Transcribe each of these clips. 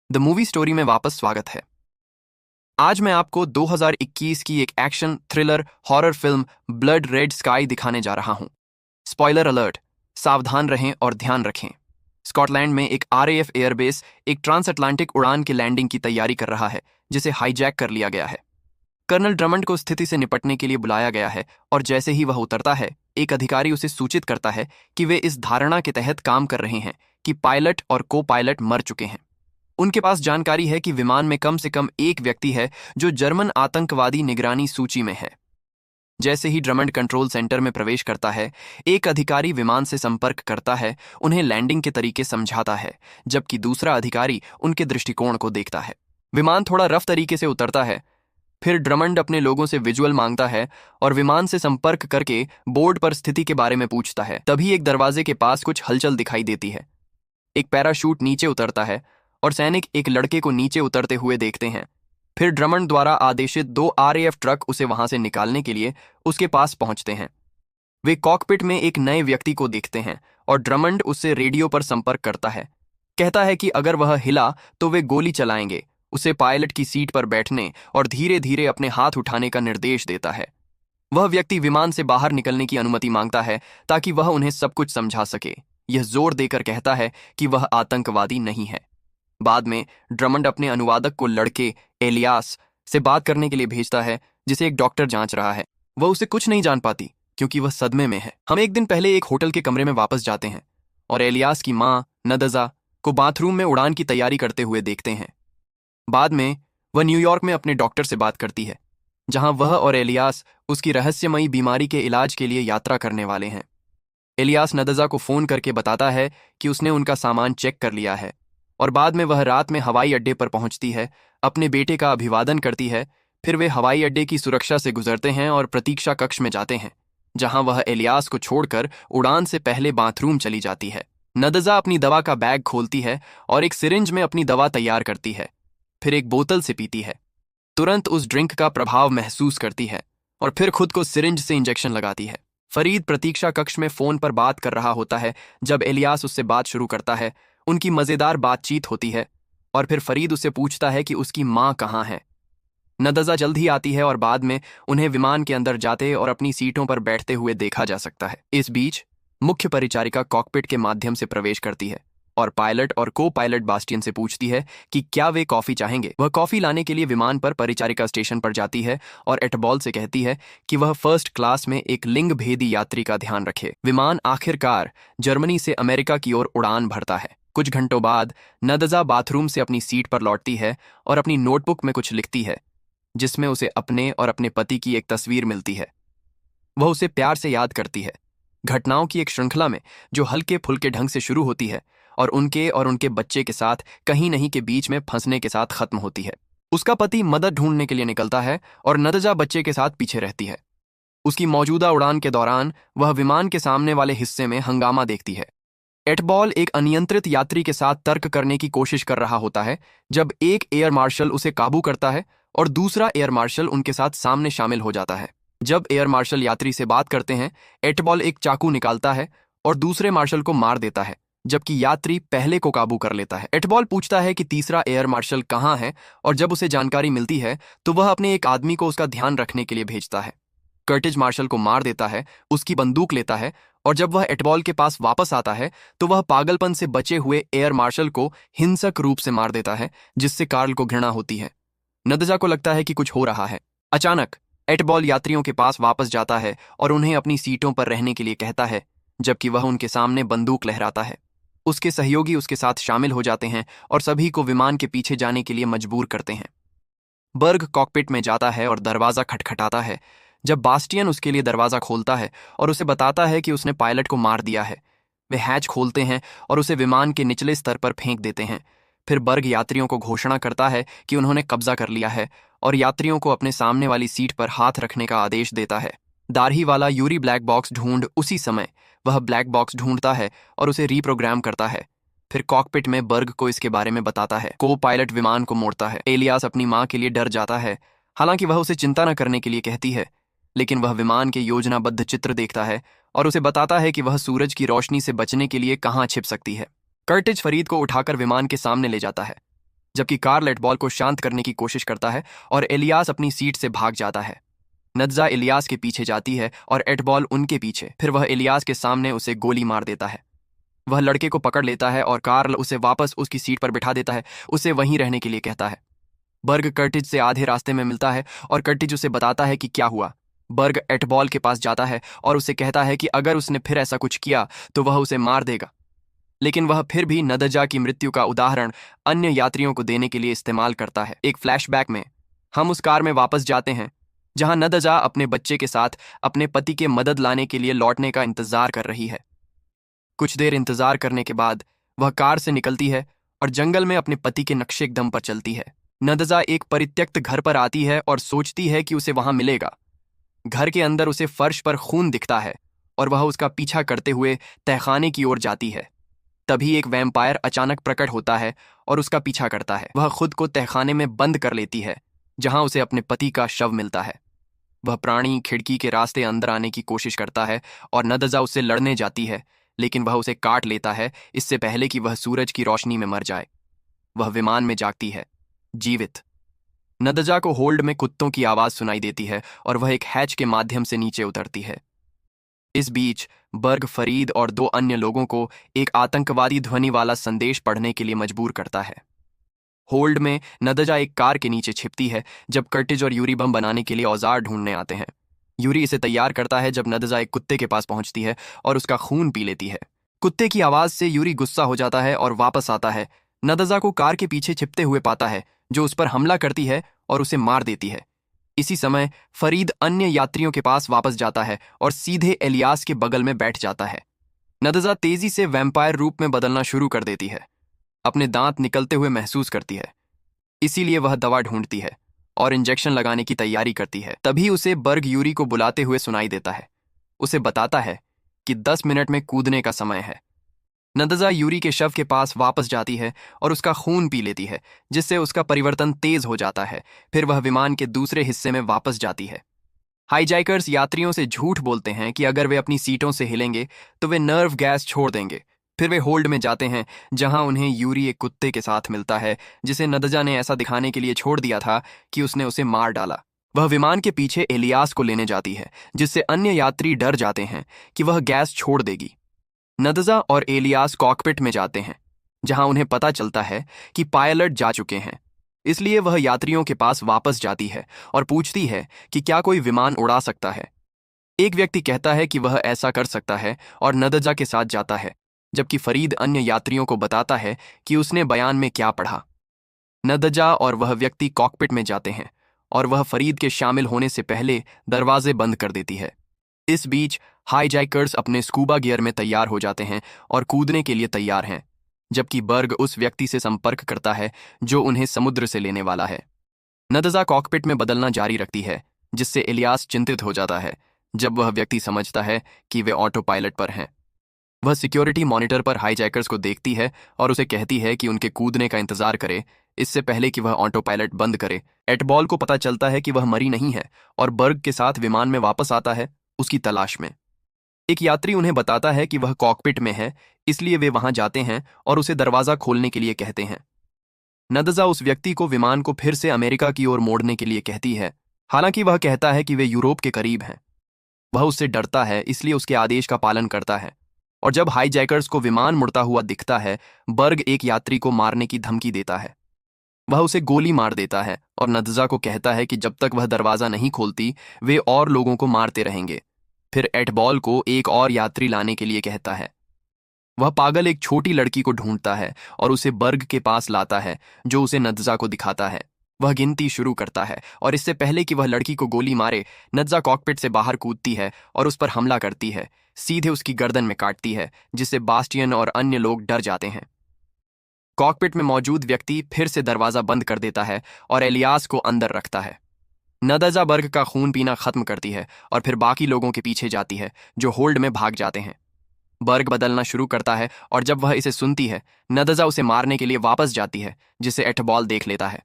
The movie story में वापस स्वागत है। आज मैं आपको 2021 की एक action thriller horror film blood red sky दिखाने जा रहा हूं। स्पॉइलर अलर्ट, सावधान रहें और ध्यान रखें। स्कॉटलैंड में एक आरएएफ एयरबेस एक ट्रांस अटलांटिक उड़ान की लैंडिंग की तैयारी कर रहा है, जिसे हाईजैक कर लिया गया है। कर्नल ड्रमंड को स्थिति से निपटने के लिए बुलाया गया है और जैसे ही वह उतरता है, एक अधिकारी उसे सूचित करता है कि वे इस धारणा के तहत काम कर रहे हैं कि पायलट और को पायलट मर चुके हैं। उनके पास जानकारी है कि विमान में कम से कम एक व्यक्ति है जो जर्मन आतंकवादी निगरानी सूची में है। जैसे ही ड्रमंड कंट्रोल सेंटर में प्रवेश करता है, एक अधिकारी विमान से संपर्क करता है, उन्हें लैंडिंग के तरीके समझाता है, जबकि दूसरा अधिकारी उनके दृष्टिकोण को देखता है। विमान थोड़ा रफ तरीके से उतरता है। फिर ड्रमंड अपने लोगों से विजुअल मांगता है और विमान से संपर्क करके बोर्ड पर स्थिति के बारे में पूछता है। तभी एक दरवाजे के पास कुछ हलचल दिखाई देती है। एक पैराशूट नीचे उतरता है और सैनिक एक लड़के को नीचे उतरते हुए देखते हैं। फिर ड्रमंड द्वारा आदेशित 2 आरएएफ ट्रक उसे वहां से निकालने के लिए उसके पास पहुंचते हैं। वे कॉकपिट में एक नए व्यक्ति को देखते हैं और ड्रमंड उससे रेडियो पर संपर्क करता है। कहता है कि अगर वह हिला तो वे गोली चलाएंगे। उसे पायलट की सीट पर बैठने और धीरे धीरे अपने हाथ उठाने का निर्देश देता है। वह व्यक्ति विमान से बाहर निकलने की अनुमति मांगता है ताकि वह उन्हें सब कुछ समझा सके। यह जोर देकर कहता है कि वह आतंकवादी नहीं है। बाद में ड्रमंड अपने अनुवादक को लड़के एलियास से बात करने के लिए भेजता है, जिसे एक डॉक्टर जांच रहा है। वह उसे कुछ नहीं जान पाती क्योंकि वह सदमे में है। हम एक दिन पहले एक होटल के कमरे में वापस जाते हैं और एलियास की मां नदजा को बाथरूम में उड़ान की तैयारी करते हुए देखते हैं। बाद में वह न्यूयॉर्क में अपने डॉक्टर से बात करती है, जहां वह और एलियास उसकी रहस्यमयी बीमारी के इलाज के लिए यात्रा करने वाले हैं। एलियास नदजा को फोन करके बताता है कि उसने उनका सामान चेक कर लिया है और बाद में वह रात में हवाई अड्डे पर पहुंचती है, अपने बेटे का अभिवादन करती है। फिर वे हवाई अड्डे की सुरक्षा से गुजरते हैं और प्रतीक्षा कक्ष में जाते हैं, जहां वह एलियास को छोड़कर उड़ान से पहले बाथरूम चली जाती है। नदजा अपनी दवा का बैग खोलती है और एक सिरिंज में अपनी दवा तैयार करती है। फिर एक बोतल से पीती है, तुरंत उस ड्रिंक का प्रभाव महसूस करती है और फिर खुद को सिरिंज से इंजेक्शन लगाती है। फरीद प्रतीक्षा कक्ष में फोन पर बात कर रहा होता है जब एलियास उससे बात शुरू करता है। उनकी मजेदार बातचीत होती है और फिर फरीद उससे पूछता है कि उसकी मां कहाँ है। नदजा जल्द ही आती है और बाद में उन्हें विमान के अंदर जाते और अपनी सीटों पर बैठते हुए देखा जा सकता है। इस बीच मुख्य परिचारिका कॉकपिट के माध्यम से प्रवेश करती है और पायलट और को पायलट बास्टियन से पूछती है कि क्या वे कॉफी चाहेंगे। वह कॉफी लाने के लिए विमान पर परिचारिका स्टेशन पर जाती है और एटबॉल से कहती है कि वह फर्स्ट क्लास में एक लिंग भेदी यात्री का ध्यान रखे। विमान आखिरकार जर्मनी से अमेरिका की ओर उड़ान भरता है। कुछ घंटों बाद नदजा बाथरूम से अपनी सीट पर लौटती है और अपनी नोटबुक में कुछ लिखती है, जिसमें उसे अपने और अपने पति की एक तस्वीर मिलती है। वह उसे प्यार से याद करती है, घटनाओं की एक श्रृंखला में जो हल्के फुल्के ढंग से शुरू होती है और उनके बच्चे के साथ कहीं नहीं के बीच में फंसने के साथ खत्म होती है। उसका पति मदद ढूंढने के लिए निकलता है और नदजा बच्चे के साथ पीछे रहती है। उसकी मौजूदा उड़ान के दौरान वह विमान के सामने वाले हिस्से में हंगामा देखती है। एटबॉल एक अनियंत्रित यात्री के साथ तर्क करने की कोशिश कर रहा होता है जब एक एयर मार्शल उसे काबू करता है और दूसरा एयर मार्शल उनके साथ सामने शामिल हो जाता है। जब एयर मार्शल यात्री से बात करते हैं, एटबॉल एक चाकू निकालता है और दूसरे मार्शल को मार देता है, जबकि यात्री पहले को काबू कर लेता है। एटबॉल पूछता है कि तीसरा एयर मार्शल कहाँ है और जब उसे जानकारी मिलती है तो वह अपने एक आदमी को उसका ध्यान रखने के लिए भेजता है। कर्टिज मार्शल को मार देता है, उसकी बंदूक लेता है और जब वह एटबॉल के पास वापस आता है तो वह पागलपन से बचे हुए एयर मार्शल को हिंसक रूप से मार देता है, जिससे कार्ल को घृणा होती है। नदजा को लगता है कि कुछ हो रहा है। अचानक एटबॉल यात्रियों के पास वापस जाता है और उन्हें अपनी सीटों पर रहने के लिए कहता है, जबकि वह उनके सामने बंदूक लहराता है। उसके सहयोगी उसके साथ शामिल हो जाते हैं और सभी को विमान के पीछे जाने के लिए मजबूर करते हैं। बर्ग कॉकपिट में जाता है और दरवाजा खटखटाता है। जब बास्टियन उसके लिए दरवाजा खोलता है और उसे बताता है कि उसने पायलट को मार दिया है, वे हैच खोलते हैं और उसे विमान के निचले स्तर पर फेंक देते हैं। फिर बर्ग यात्रियों को घोषणा करता है कि उन्होंने कब्जा कर लिया है और यात्रियों को अपने सामने वाली सीट पर हाथ रखने का आदेश देता है। दाढ़ी वाला यूरी ब्लैक बॉक्स ढूंढ उसी समय वह ब्लैक बॉक्स ढूंढता है और उसे रीप्रोग्राम करता है। फिर कॉकपिट में बर्ग को इसके बारे में बताता है। को पायलट विमान को मोड़ता है। एलियास अपनी मां के लिए डर जाता है, हालांकि वह उसे चिंता न करने के लिए कहती है, लेकिन वह विमान के योजनाबद्ध चित्र देखता है और उसे बताता है कि वह सूरज की रोशनी से बचने के लिए कहां छिप सकती है। कर्टिज फरीद को उठाकर विमान के सामने ले जाता है। जबकि कार्ल एटबॉल को शांत करने की कोशिश करता है और इलियास अपनी सीट से भाग जाता है। नदजा इलियास के पीछे जाती है और एटबॉल उनके पीछे। फिर वह इलियास के सामने उसे गोली मार देता है। वह लड़के को पकड़ लेता है और कार्ल उसे वापस उसकी सीट पर बिठा देता है, उसे वहीं रहने के लिए कहता है। बर्ग कर्टिज से आधे रास्ते में मिलता है और कर्टिज उसे बताता है कि क्या हुआ। बर्ग एटबॉल के पास जाता है और उसे कहता है कि अगर उसने फिर ऐसा कुछ किया तो वह उसे मार देगा। लेकिन वह फिर भी नदजा की मृत्यु का उदाहरण अन्य यात्रियों को देने के लिए इस्तेमाल करता है। एक फ्लैशबैक में हम उस कार में वापस जाते हैं जहां नदजा अपने बच्चे के साथ अपने पति के मदद लाने के लिए लौटने का इंतजार कर रही है। कुछ देर इंतजार करने के बाद वह कार से निकलती है और जंगल में अपने पति के नक्शे दम पर चलती है। नदजा एक परित्यक्त घर पर आती है और सोचती है कि उसे वहां मिलेगा। घर के अंदर उसे फर्श पर खून दिखता है और वह उसका पीछा करते हुए तहखाने की ओर जाती है। तभी एक वैम्पायर अचानक प्रकट होता है और उसका पीछा करता है। वह खुद को तहखाने में बंद कर लेती है जहां उसे अपने पति का शव मिलता है। वह प्राणी खिड़की के रास्ते अंदर आने की कोशिश करता है और नदजा उससे लड़ने जाती है, लेकिन वह उसे काट लेता है इससे पहले कि वह सूरज की रोशनी में मर जाए। वह विमान में जागती है, जीवित। नदजा को होल्ड में कुत्तों की आवाज सुनाई देती है और वह एक हैच के माध्यम से नीचे उतरती है। इस बीच बर्ग फरीद और दो अन्य लोगों को एक आतंकवादी ध्वनि वाला संदेश पढ़ने के लिए मजबूर करता है। होल्ड में नदजा एक कार के नीचे छिपती है जब कर्टिज और यूरी बम बनाने के लिए औजार ढूंढने आते हैं। यूरी इसे तैयार करता है जब नदजा एक कुत्ते के पास पहुंचती है और उसका खून पी लेती है। कुत्ते की आवाज से यूरी गुस्सा हो जाता है और वापस आता है। नदजा को कार के पीछे छिपते हुए पाता है जो उस पर हमला करती है और उसे मार देती है। इसी समय फरीद अन्य यात्रियों के पास वापस जाता है और सीधे इलियास के बगल में बैठ जाता है। नदजा तेजी से वैम्पायर रूप में बदलना शुरू कर देती है। अपने दांत निकलते हुए महसूस करती है, इसीलिए वह दवा ढूंढती है और इंजेक्शन लगाने की तैयारी करती है। तभी उसे बर्ग यूरी को बुलाते हुए सुनाई देता है। उसे बताता है कि 10 मिनट में कूदने का समय है। नदजा यूरी के शव के पास वापस जाती है और उसका खून पी लेती है, जिससे उसका परिवर्तन तेज हो जाता है। फिर वह विमान के दूसरे हिस्से में वापस जाती है। हाईजैकर्स यात्रियों से झूठ बोलते हैं कि अगर वे अपनी सीटों से हिलेंगे तो वे नर्व गैस छोड़ देंगे। फिर वे होल्ड में जाते हैं जहां उन्हें यूरी एक कुत्ते के साथ मिलता है जिसे नदजा ने ऐसा दिखाने के लिए छोड़ दिया था कि उसने उसे मार डाला। वह विमान के पीछे इलियास को लेने जाती है, जिससे अन्य यात्री डर जाते हैं कि वह गैस छोड़ देगी। नदजा और इलियास कॉकपिट में जाते हैं जहां उन्हें पता चलता है कि पायलट जा चुके हैं। इसलिए वह यात्रियों के पास वापस जाती है और पूछती है कि क्या कोई विमान उड़ा सकता है। एक व्यक्ति कहता है कि वह ऐसा कर सकता है और नदजा के साथ जाता है, जबकि फरीद अन्य यात्रियों को बताता है कि उसने बयान में क्या पढ़ा। नदजा और वह व्यक्ति कॉकपिट में जाते हैं और वह फरीद के शामिल होने से पहले दरवाजे बंद कर देती है। इस बीच हाईजैकर्स अपने स्कूबा गियर में तैयार हो जाते हैं और कूदने के लिए तैयार हैं, जबकि बर्ग उस व्यक्ति से संपर्क करता है जो उन्हें समुद्र से लेने वाला है। नदजा कॉकपिट में बदलना जारी रखती है, जिससे इलियास चिंतित हो जाता है जब वह व्यक्ति समझता है कि वे ऑटो पायलट पर हैं। वह सिक्योरिटी मॉनिटर पर हाईजैकर्स को देखती है और उसे कहती है कि उनके कूदने का इंतजार करे इससे पहले कि वह ऑटो पायलट बंद करे। एटबॉल को पता चलता है कि वह मरी नहीं है और बर्ग के साथ विमान में वापस आता है उसकी तलाश में। एक यात्री उन्हें बताता है कि वह कॉकपिट में है, इसलिए वे वहां जाते हैं और उसे दरवाजा खोलने के लिए कहते हैं। नदजा उस व्यक्ति को विमान को फिर से अमेरिका की ओर मोड़ने के लिए कहती है, हालांकि वह कहता है कि वे यूरोप के करीब हैं। वह उससे डरता है, इसलिए उसके आदेश का पालन करता है। और जब हाईजैकर्स को विमान मुड़ता हुआ दिखता है, बर्ग एक यात्री को मारने की धमकी देता है। वह उसे गोली मार देता है और नदजा को कहता है कि जब तक वह दरवाजा नहीं खोलती वे और लोगों को मारते रहेंगे। फिर एटबॉल को एक और यात्री लाने के लिए कहता है। वह पागल एक छोटी लड़की को ढूंढता है और उसे बर्ग के पास लाता है, जो उसे नदजा को दिखाता है। वह गिनती शुरू करता है और इससे पहले कि वह लड़की को गोली मारे, नदजा कॉकपिट से बाहर कूदती है और उस पर हमला करती है, सीधे उसकी गर्दन में काटती है, जिससे बास्टियन और अन्य लोग डर जाते हैं। कॉकपिट में मौजूद व्यक्ति फिर से दरवाजा बंद कर देता है और इलियास को अंदर रखता है। नदजा बर्ग का खून पीना खत्म करती है और फिर बाकी लोगों के पीछे जाती है जो होल्ड में भाग जाते हैं। बर्ग बदलना शुरू करता है और जब वह इसे सुनती है, नदजा उसे मारने के लिए वापस जाती है, जिसे एटबॉल देख लेता है।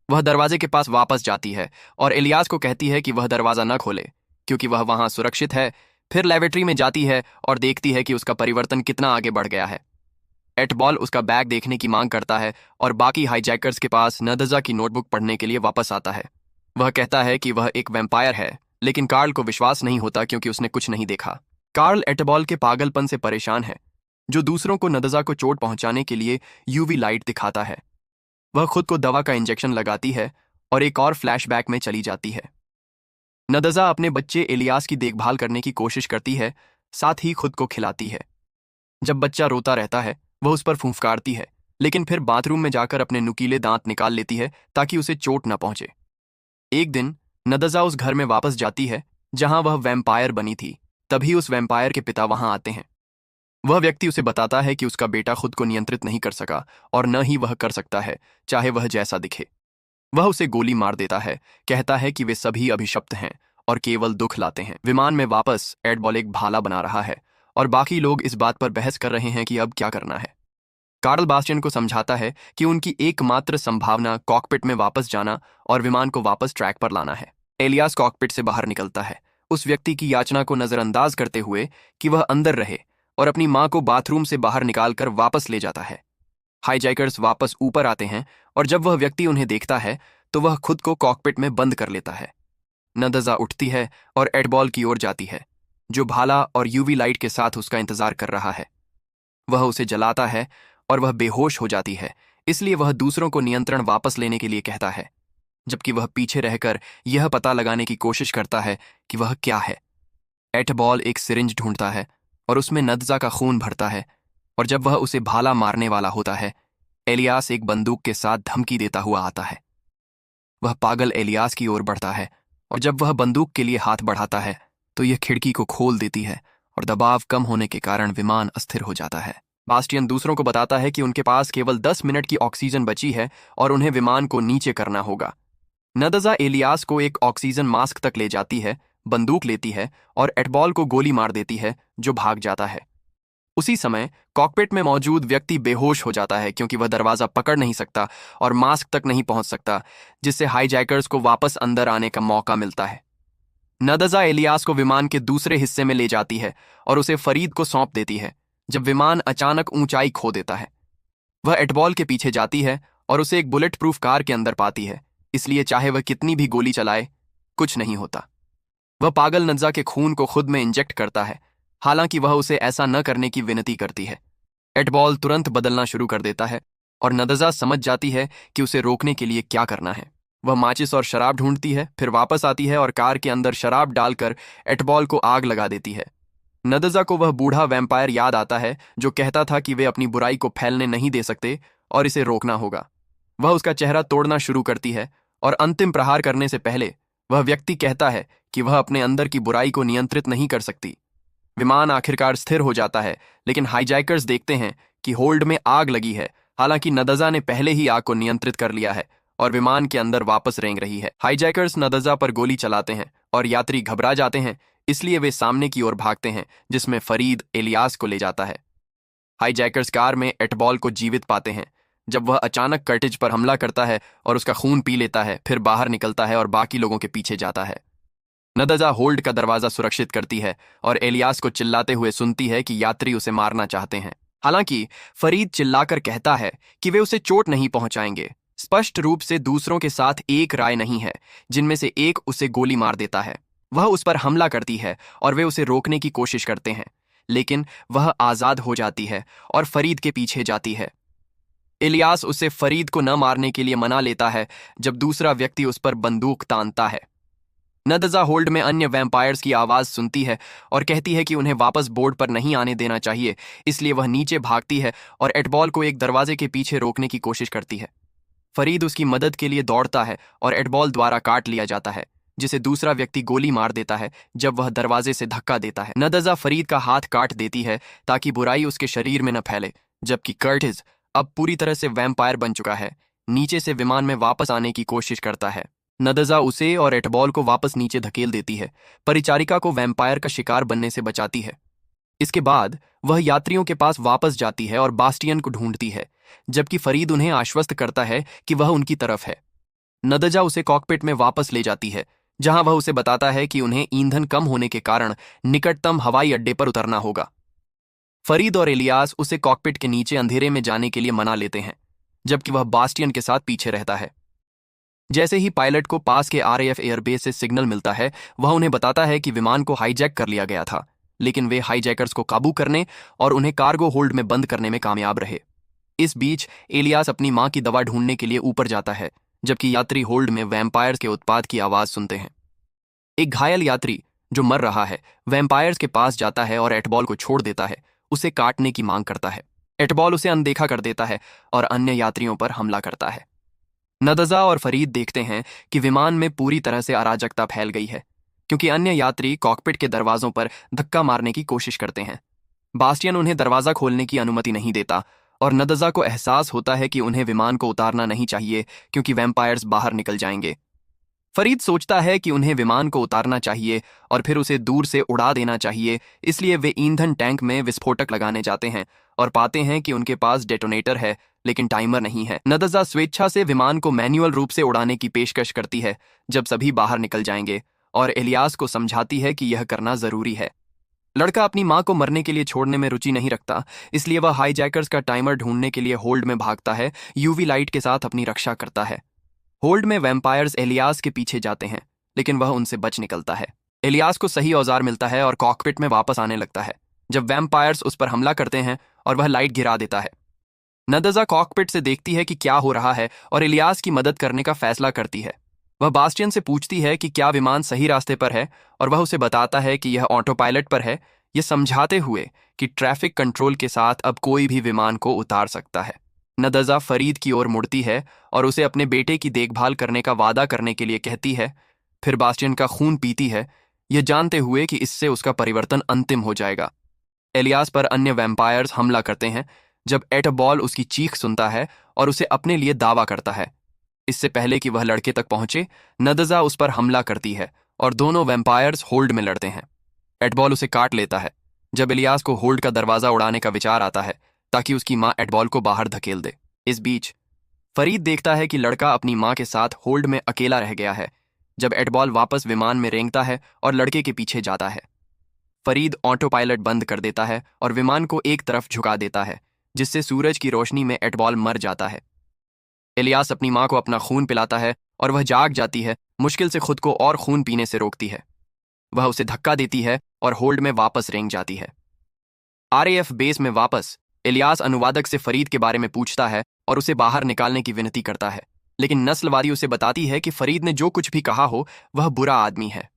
वह दरवाजे के पास वापस जाती है और इलियास को कहती है कि वह दरवाजा न खोले क्योंकि वह वहां सुरक्षित है। फिर लेबोरेटरी में जाती है और देखती है कि उसका परिवर्तन कितना आगे बढ़ गया है। एटबॉल उसका बैग देखने की मांग करता है और बाकी हाईजैकर्स के पास नदजा की नोटबुक पढ़ने के लिए वापस आता है। वह कहता है कि वह एक वैम्पायर है, लेकिन कार्ल को विश्वास नहीं होता क्योंकि उसने कुछ नहीं देखा। कार्ल एटबॉल के पागलपन से परेशान है, जो दूसरों को नदजा को चोट पहुंचाने के लिए यूवी लाइट दिखाता है। वह खुद को दवा का इंजेक्शन लगाती है और एक और फ्लैशबैक में चली जाती है। नदजा अपने बच्चे एलियास की देखभाल करने की कोशिश करती है, साथ ही खुद को खिलाती है। जब बच्चा रोता रहता है, वह उस पर फूंफकारती है, लेकिन फिर बाथरूम में जाकर अपने नुकीले दांत निकाल लेती है ताकि उसे चोट न पहुंचे। एक दिन नदजा उस घर में वापस जाती है जहां वह वैम्पायर बनी थी। तभी उस वैम्पायर के पिता वहां आते हैं। वह व्यक्ति उसे बताता है कि उसका बेटा खुद को नियंत्रित नहीं कर सका और न ही वह कर सकता है, चाहे वह जैसा दिखे। वह उसे गोली मार देता है, कहता है कि वे सभी अभिशप्त हैं और केवल दुख लाते हैं। विमान में वापस एटबॉल एक भाला बना रहा है और बाकी लोग इस बात पर बहस कर रहे हैं कि अब क्या करना है। कार्ल बास्टियन को समझाता है कि उनकी एकमात्र संभावना कॉकपिट में वापस जाना और विमान को वापस ट्रैक पर लाना है। एलियास कॉकपिट से बाहर निकलता है, उस व्यक्ति की याचना को नजरअंदाज करते हुए कि वह अंदर रहे, और अपनी मां को बाथरूम से बाहर निकालकर वापस ले जाता है। हाईजैकर्स वापस ऊपर आते हैं और जब वह व्यक्ति उन्हें देखता है तो वह खुद को कॉकपिट में बंद कर लेता है। नदजा उठती है और एटबॉल की ओर जाती है, जो भाला और यूवी लाइट के साथ उसका इंतजार कर रहा है। वह उसे जलाता है और वह बेहोश हो जाती है, इसलिए वह दूसरों को नियंत्रण वापस लेने के लिए कहता है, जबकि वह पीछे रहकर यह पता लगाने की कोशिश करता है कि वह क्या है। एटबॉल एक सिरिंज ढूंढता है और उसमें नदजा का खून भरता है, और जब वह उसे भाला मारने वाला होता है, एलियास एक बंदूक के साथ धमकी देता हुआ आता है। वह पागल एलियास की ओर बढ़ता है और जब वह बंदूक के लिए हाथ बढ़ाता है तो यह खिड़की को खोल देती है और दबाव कम होने के कारण विमान अस्थिर हो जाता है। बास्टियन दूसरों को बताता है कि उनके पास केवल 10 मिनट की ऑक्सीजन बची है और उन्हें विमान को नीचे करना होगा। नदजा एलियास को एक ऑक्सीजन मास्क तक ले जाती है, बंदूक लेती है और एटबॉल को गोली मार देती है, जो भाग जाता है। उसी समय कॉकपिट में मौजूद व्यक्ति बेहोश हो जाता है क्योंकि वह दरवाजा पकड़ नहीं सकता और मास्क तक नहीं पहुंच सकता, जिससे हाईजैकर्स को वापस अंदर आने का मौका मिलता है। नदजा एलियास को विमान के दूसरे हिस्से में ले जाती है और उसे फरीद को सौंप देती है, जब विमान अचानक ऊंचाई खो देता है। वह एटबॉल के पीछे जाती है और उसे एक बुलेट प्रूफ कार के अंदर पाती है, इसलिए चाहे वह कितनी भी गोली चलाए, कुछ नहीं होता। वह पागल नदजा के खून को खुद में इंजेक्ट करता है, हालांकि वह उसे ऐसा न करने की विनती करती है। एटबॉल तुरंत बदलना शुरू कर देता है और नदजा समझ जाती है कि उसे रोकने के लिए क्या करना है। वह माचिस और शराब ढूंढती है, फिर वापस आती है और कार के अंदर शराब डालकर एटबॉल को आग लगा देती है। नदजा को वह बूढ़ा वैम्पायर याद आता है जो कहता था कि वे अपनी बुराई को फैलने नहीं दे सकते और इसे रोकना होगा। वह उसका चेहरा तोड़ना शुरू करती है और अंतिम प्रहार करने से पहले वह व्यक्ति कहता है कि वह अपने अंदर की बुराई को नियंत्रित नहीं कर सकती। विमान आखिरकार स्थिर हो जाता है, लेकिन हाईजैकर्स देखते हैं कि होल्ड में आग लगी है, हालांकि नदजा ने पहले ही आग को नियंत्रित कर लिया है और विमान के अंदर वापस रेंग रही है। हाईजैकर्स नदजा पर गोली चलाते हैं और यात्री घबरा जाते हैं, इसलिए वे सामने की ओर भागते हैं, जिसमें फरीद एलियास को ले जाता है। हाईजैकर्स कार में एटबॉल को जीवित पाते हैं जब वह अचानक कर्टिज पर हमला करता है और उसका खून पी लेता है, फिर बाहर निकलता है और बाकी लोगों के पीछे जाता है। नदजा होल्ड का दरवाजा सुरक्षित करती है और एलियास को चिल्लाते हुए सुनती है कि यात्री उसे मारना चाहते हैं। हालांकि फरीद चिल्लाकर कहता है कि वे उसे चोट नहीं पहुंचाएंगे। स्पष्ट रूप से दूसरों के साथ एक राय नहीं है, जिनमें से एक उसे गोली मार देता है। वह उस पर हमला करती है और वे उसे रोकने की कोशिश करते हैं, लेकिन वह आजाद हो जाती है और फरीद के पीछे जाती है। इलियास उसे फरीद को न मारने के लिए मना लेता है जब दूसरा व्यक्ति उस पर बंदूक तानता है। नदजा होल्ड में अन्य वैम्पायर्स की आवाज सुनती है और कहती है कि उन्हें वापस बोर्ड पर नहीं आने देना चाहिए, इसलिए वह नीचे भागती है और एटबॉल को एक दरवाजे के पीछे रोकने की कोशिश करती है। फरीद उसकी मदद के लिए दौड़ता है और एटबॉल द्वारा काट लिया जाता है, जिसे दूसरा व्यक्ति गोली मार देता है जब वह दरवाजे से धक्का देता है। नदजा फरीद का हाथ काट देती है ताकि बुराई उसके शरीर में न फैले, जबकि कर्टिस अब पूरी तरह से वैम्पायर बन चुका है, नीचे से विमान में वापस आने की कोशिश करता है। नदजा उसे और एटबॉल को वापस नीचे धकेल देती है, परिचारिका को वैम्पायर का शिकार बनने से बचाती है। इसके बाद वह यात्रियों के पास वापस जाती है और बास्टियन को ढूंढती है, जबकि फरीद उन्हें आश्वस्त करता है कि वह उनकी तरफ है। नदजा उसे कॉकपिट में वापस ले जाती है, जहां वह उसे बताता है कि उन्हें ईंधन कम होने के कारण निकटतम हवाई अड्डे पर उतरना होगा। फरीद और इलियास उसे कॉकपिट के नीचे अंधेरे में जाने के लिए मना लेते हैं, जबकि वह बास्टियन के साथ पीछे रहता है। जैसे ही पायलट को पास के RAF एयरबेस से सिग्नल मिलता है, वह उन्हें बताता है कि विमान को हाईजैक कर लिया गया था, लेकिन वे हाईजैकर्स को काबू करने और उन्हें कार्गो होल्ड में बंद करने में कामयाब रहे। इस बीच इलियास अपनी मां की दवा ढूंढने के लिए ऊपर जाता है, जबकि यात्री होल्ड में वैम्पायर्स के उत्पात की आवाज सुनते हैं। एक घायल यात्री जो मर रहा है वैम्पायर्स के पास जाता है और एटबॉल को छोड़ देता है, उसे काटने की मांग करता है। एटबॉल उसे अनदेखा कर देता है और अन्य यात्रियों पर हमला करता है। नदजा और फरीद देखते हैं कि विमान में पूरी तरह से अराजकता फैल गई है, क्योंकि अन्य यात्री कॉकपिट के दरवाजों पर धक्का मारने की कोशिश करते हैं। बास्टियन उन्हें दरवाजा खोलने की अनुमति नहीं देता और नदजा को एहसास होता है कि उन्हें विमान को उतारना नहीं चाहिए, क्योंकि वैम्पायर्स बाहर निकल जाएंगे। फरीद सोचता है कि उन्हें विमान को उतारना चाहिए और फिर उसे दूर से उड़ा देना चाहिए, इसलिए वे ईंधन टैंक में विस्फोटक लगाने जाते हैं और पाते हैं कि उनके पास डेटोनेटर है, लेकिन टाइमर नहीं है। नदजा स्वेच्छा से विमान को मैन्युअल रूप से उड़ाने की पेशकश करती है जब सभी बाहर निकल जाएंगे, और इलियास को समझाती है कि यह करना जरूरी है। लड़का अपनी मां को मरने के लिए छोड़ने में रुचि नहीं रखता, इसलिए वह हाईजैकर्स का टाइमर ढूंढने के लिए होल्ड में भागता है, UV लाइट के साथ अपनी रक्षा करता है। होल्ड में वैम्पायर्स इलियास के पीछे जाते हैं, लेकिन वह उनसे बच निकलता है। इलियास को सही औजार मिलता है और कॉकपिट में वापस आने लगता है, जब वैम्पायर्स उस पर हमला करते हैं और वह लाइट गिरा देता है। नदजा कॉकपिट से देखती है कि क्या हो रहा है और इलियास की मदद करने का फैसला करती है। वह बास्टियन से पूछती है कि क्या विमान सही रास्ते पर है, और वह उसे बताता है कि यह ऑटो पायलट पर है, ये समझाते हुए कि ट्रैफिक कंट्रोल के साथ अब कोई भी विमान को उतार सकता है। नदजा फरीद की ओर मुड़ती है और उसे अपने बेटे की देखभाल करने का वादा करने के लिए कहती है, फिर बास्टियन का खून पीती है, यह जानते हुए कि इससे उसका परिवर्तन अंतिम हो जाएगा। इलियास पर अन्य वैम्पायर्स हमला करते हैं जब एटबॉल उसकी चीख सुनता है और उसे अपने लिए दावा करता है। इससे पहले कि वह लड़के तक पहुंचे, नदजा उस पर हमला करती है और दोनों वैम्पायर्स होल्ड में लड़ते हैं। एटबॉल उसे काट लेता है जब इलियास को होल्ड का दरवाजा उड़ाने का विचार आता है, ताकि उसकी मां एटबॉल को बाहर धकेल दे। इस बीच फरीद देखता है कि लड़का अपनी मां के साथ होल्ड में अकेला रह गया है, जब एटबॉल वापस विमान में रेंगता है और लड़के के पीछे जाता है। फरीद ऑटो पायलट बंद कर देता है और विमान को एक तरफ झुका देता है, जिससे सूरज की रोशनी में एटबॉल मर जाता है। इलियास अपनी मां को अपना खून पिलाता है और वह जाग जाती है, मुश्किल से खुद को और खून पीने से रोकती है। वह उसे धक्का देती है और होल्ड में वापस रेंग जाती है। RAF बेस में वापस इलियास अनुवादक से फरीद के बारे में पूछता है और उसे बाहर निकालने की विनती करता है, लेकिन नस्लवादी उसे बताती है कि फरीद ने जो कुछ भी कहा हो वह बुरा आदमी है।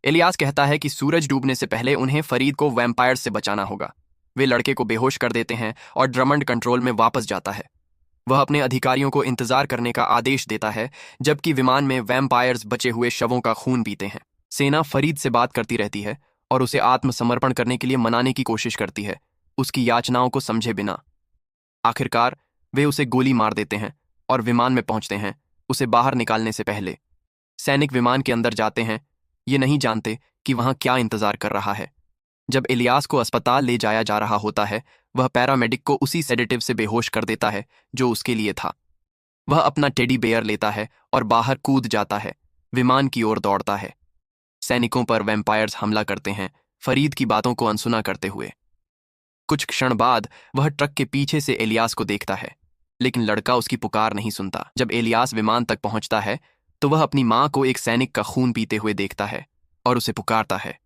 इलियास कहता है कि सूरज डूबने से पहले उन्हें फरीद को वैम्पायर्स से बचाना होगा। वे लड़के को बेहोश कर देते हैं और ड्रमंड कंट्रोल में वापस जाता है। वह अपने अधिकारियों को इंतजार करने का आदेश देता है, जबकि विमान में वैम्पायर्स बचे हुए शवों का खून पीते हैं। सेना फरीद से बात करती रहती है और उसे आत्मसमर्पण करने के लिए मनाने की कोशिश करती है, उसकी याचनाओं को समझे बिना। आखिरकार वे उसे गोली मार देते हैं और विमान में पहुंचते हैं, उसे बाहर निकालने से पहले। सैनिक विमान के अंदर जाते हैं, ये नहीं जानते कि वहां क्या इंतजार कर रहा है। जब इलियास को अस्पताल ले जाया जा रहा होता है, वह पैरामेडिक को उसी सेडेटिव से बेहोश कर देता है जो उसके लिए था। वह अपना टेडी बेयर लेता है और बाहर कूद जाता है, विमान की ओर दौड़ता है। सैनिकों पर वैम्पायर्स हमला करते हैं, फरीद की बातों को अनसुना करते हुए। कुछ क्षण बाद वह ट्रक के पीछे से इलियास को देखता है, लेकिन लड़का उसकी पुकार नहीं सुनता। जब इलियास विमान तक पहुंचता है तो वह अपनी मां को एक सैनिक का खून पीते हुए देखता है और उसे पुकारता है।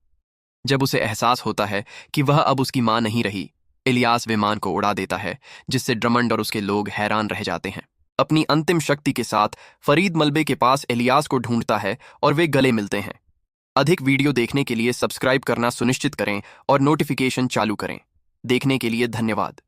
जब उसे एहसास होता है कि वह अब उसकी मां नहीं रही, इलियास विमान को उड़ा देता है, जिससे ड्रमंड और उसके लोग हैरान रह जाते हैं। अपनी अंतिम शक्ति के साथ फरीद मलबे के पास इलियास को ढूंढता है और वे गले मिलते हैं। अधिक वीडियो देखने के लिए सब्सक्राइब करना सुनिश्चित करें और नोटिफिकेशन चालू करें। देखने के लिए धन्यवाद।